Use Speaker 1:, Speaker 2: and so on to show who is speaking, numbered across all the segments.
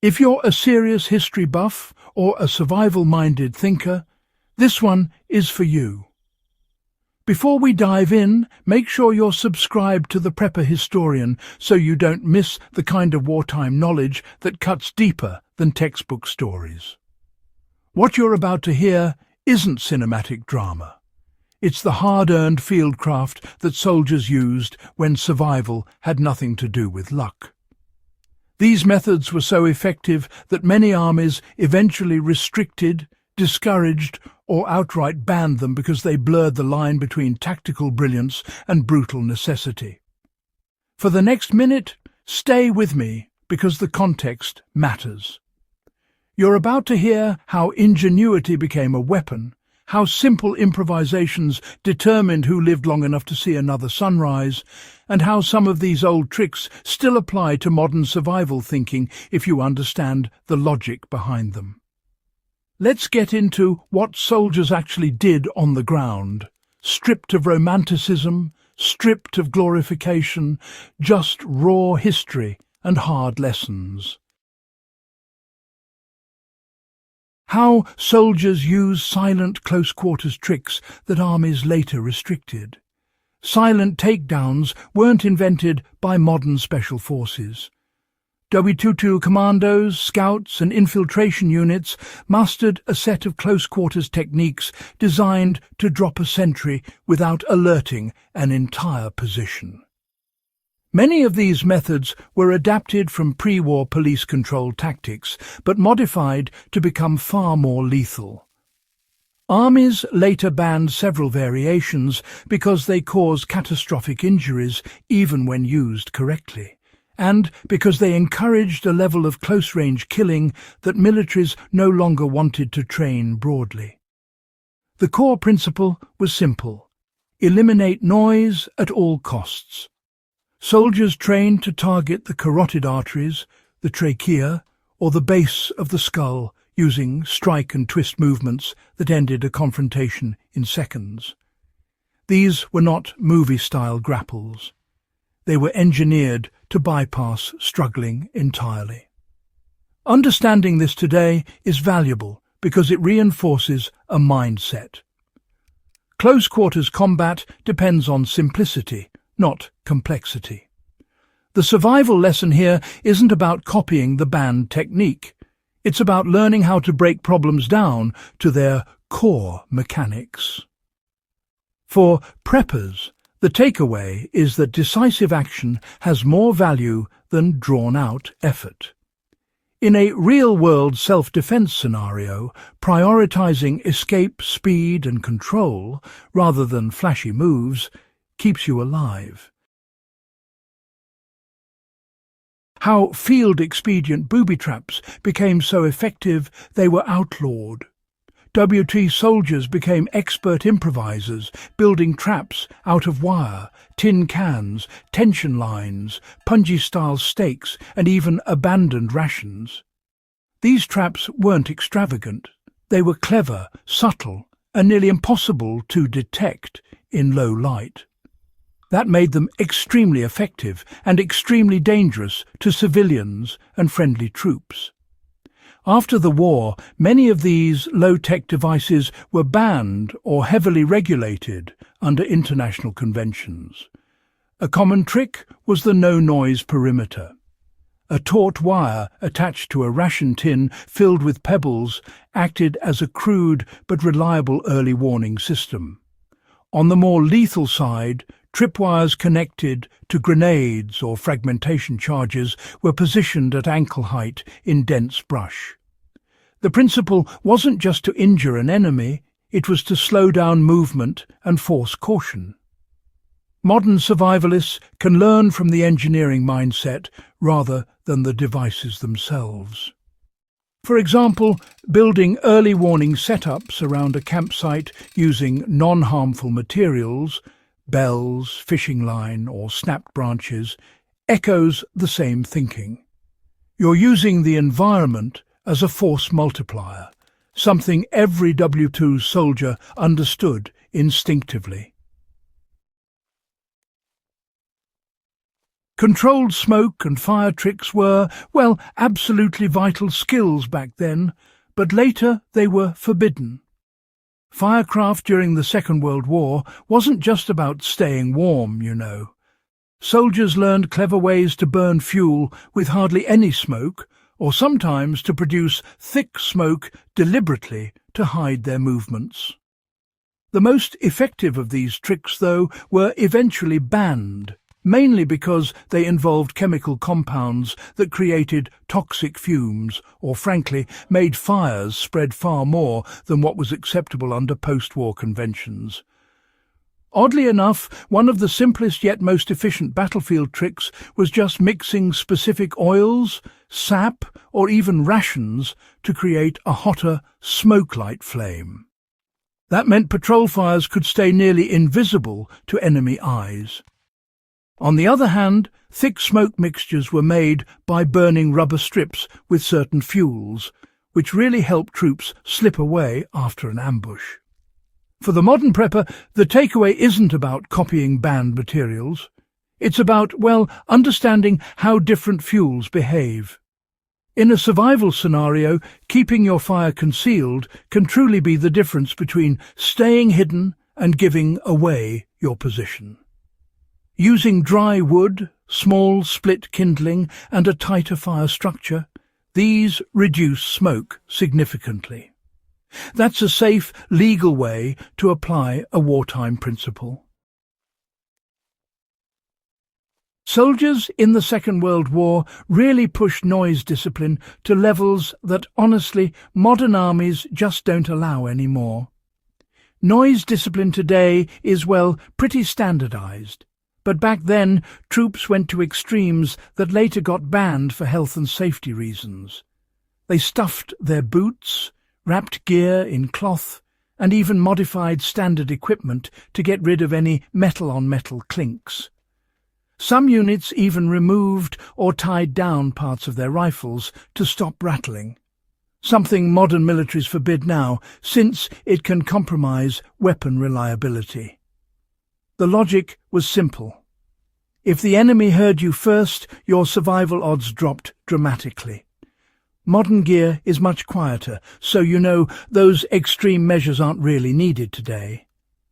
Speaker 1: If you're a serious history buff or a survival-minded thinker, this one is for you. Before we dive in, make sure you're subscribed to the Prepper Historian so you don't miss the kind of wartime knowledge that cuts deeper than textbook stories. What you're about to hear isn't cinematic drama. It's the hard-earned fieldcraft that soldiers used when survival had nothing to do with luck. These methods were so effective that many armies eventually restricted, discouraged, or outright banned them because they blurred the line between tactical brilliance and brutal necessity. For the next minute, stay with me because the context matters. You're about to hear how ingenuity became a weapon, how simple improvisations determined who lived long enough to see another sunrise, and how some of these old tricks still apply to modern survival thinking if you understand the logic behind them. Let's get into what soldiers actually did on the ground, stripped of romanticism, stripped of glorification, just raw history and hard lessons. How soldiers use silent close-quarters tricks that armies later restricted. Silent takedowns weren't invented by modern special forces. WWII commandos, scouts and infiltration units mastered a set of close-quarters techniques designed to drop a sentry without alerting an entire position. Many of these methods were adapted from pre-war police control tactics, but modified to become far more lethal. Armies later banned several variations because they caused catastrophic injuries even when used correctly, and because they encouraged a level of close-range killing that militaries no longer wanted to train broadly. The core principle was simple: eliminate noise at all costs. Soldiers trained to target the carotid arteries, the trachea, or the base of the skull using strike and twist movements that ended a confrontation in seconds. These were not movie-style grapples. They were engineered to bypass struggling entirely. Understanding this today is valuable because it reinforces a mindset. Close-quarters combat depends on simplicity, not complexity. The survival lesson here isn't about copying the banned technique. It's about learning how to break problems down to their core mechanics. For preppers, the takeaway is that decisive action has more value than drawn-out effort. In a real-world self-defense scenario, prioritizing escape, speed and control, rather than flashy moves, keeps you alive. How field-expedient booby traps became so effective they were outlawed. WT soldiers became expert improvisers, building traps out of wire, tin cans, tension lines, punji-style stakes, and even abandoned rations. These traps weren't extravagant. They were clever, subtle, and nearly impossible to detect in low light. That made them extremely effective and extremely dangerous to civilians and friendly troops. After the war, many of these low-tech devices were banned or heavily regulated under international conventions. A common trick was the no-noise perimeter. A taut wire attached to a ration tin filled with pebbles acted as a crude but reliable early warning system. On the more lethal side, tripwires connected to grenades or fragmentation charges were positioned at ankle height in dense brush. The principle wasn't just to injure an enemy, it was to slow down movement and force caution. Modern survivalists can learn from the engineering mindset rather than the devices themselves. For example, building early warning setups around a campsite using non-harmful materials, bells, fishing line or snapped branches, echoes the same thinking. You're using the environment as a force multiplier, something every WWII soldier understood instinctively. Controlled smoke and fire tricks were, well, absolutely vital skills back then, but later they were forbidden. Firecraft during the Second World War wasn't just about staying warm, you know. Soldiers learned clever ways to burn fuel with hardly any smoke, or sometimes to produce thick smoke deliberately to hide their movements. The most effective of these tricks, though, were eventually banned, mainly because they involved chemical compounds that created toxic fumes, or frankly, made fires spread far more than what was acceptable under post-war conventions. Oddly enough, one of the simplest yet most efficient battlefield tricks was just mixing specific oils, sap, or even rations to create a hotter, smoke-light flame. That meant patrol fires could stay nearly invisible to enemy eyes. On the other hand, thick smoke mixtures were made by burning rubber strips with certain fuels, which really helped troops slip away after an ambush. For the modern prepper, the takeaway isn't about copying banned materials. It's about, well, understanding how different fuels behave. In a survival scenario, keeping your fire concealed can truly be the difference between staying hidden and giving away your position. Using dry wood, small split kindling, and a tighter fire structure, these reduce smoke significantly. That's a safe, legal way to apply a wartime principle. Soldiers in the Second World War really pushed noise discipline to levels that, honestly, modern armies just don't allow anymore. Noise discipline today is, well, pretty standardized. But back then, troops went to extremes that later got banned for health and safety reasons. They stuffed their boots, wrapped gear in cloth, and even modified standard equipment to get rid of any metal-on-metal clinks. Some units even removed or tied down parts of their rifles to stop rattling, something modern militaries forbid now, since it can compromise weapon reliability. The logic was simple. If the enemy heard you first, your survival odds dropped dramatically. Modern gear is much quieter, so you know those extreme measures aren't really needed today.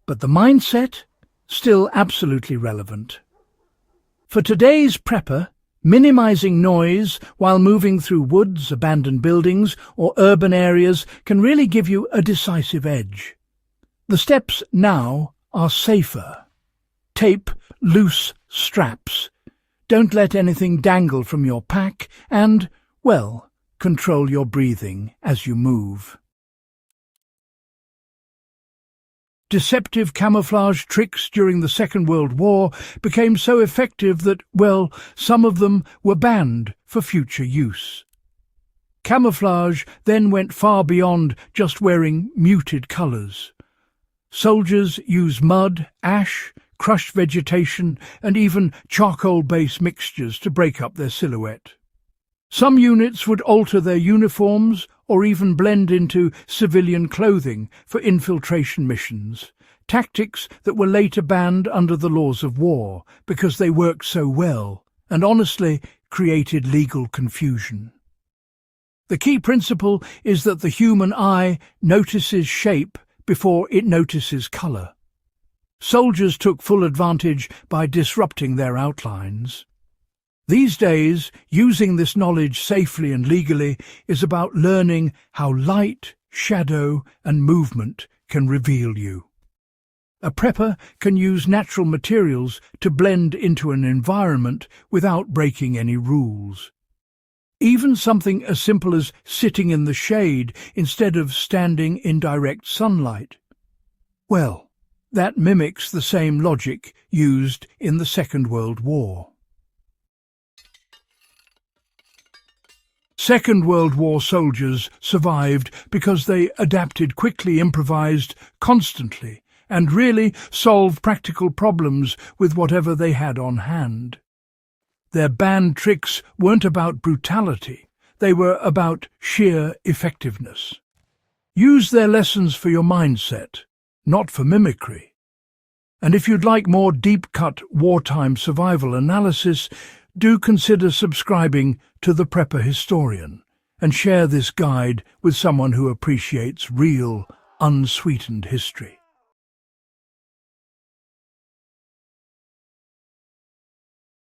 Speaker 1: But the mindset? Still absolutely relevant. For today's prepper, minimizing noise while moving through woods, abandoned buildings, or urban areas can really give you a decisive edge. The steps now are safer. Tape loose straps. Don't let anything dangle from your pack and, well, control your breathing as you move. Deceptive camouflage tricks during the Second World War became so effective that, well, some of them were banned for future use. Camouflage then went far beyond just wearing muted colours. Soldiers used mud, ash, crushed vegetation, and even charcoal-based mixtures to break up their silhouette. Some units would alter their uniforms or even blend into civilian clothing for infiltration missions, tactics that were later banned under the laws of war because they worked so well and honestly created legal confusion. The key principle is that the human eye notices shape before it notices colour. Soldiers took full advantage by disrupting their outlines. These days, using this knowledge safely and legally is about learning how light, shadow, and movement can reveal you. A prepper can use natural materials to blend into an environment without breaking any rules. Even something as simple as sitting in the shade instead of standing in direct sunlight. Well, that mimics the same logic used in the Second World War. Second World War soldiers survived because they adapted quickly, improvised constantly, and really solved practical problems with whatever they had on hand. Their banned tricks weren't about brutality, they were about sheer effectiveness. Use their lessons for your mindset, not for mimicry. And if you'd like more deep-cut wartime survival analysis, do consider subscribing to The Prepper Historian and share this guide with someone who appreciates real, unsweetened history.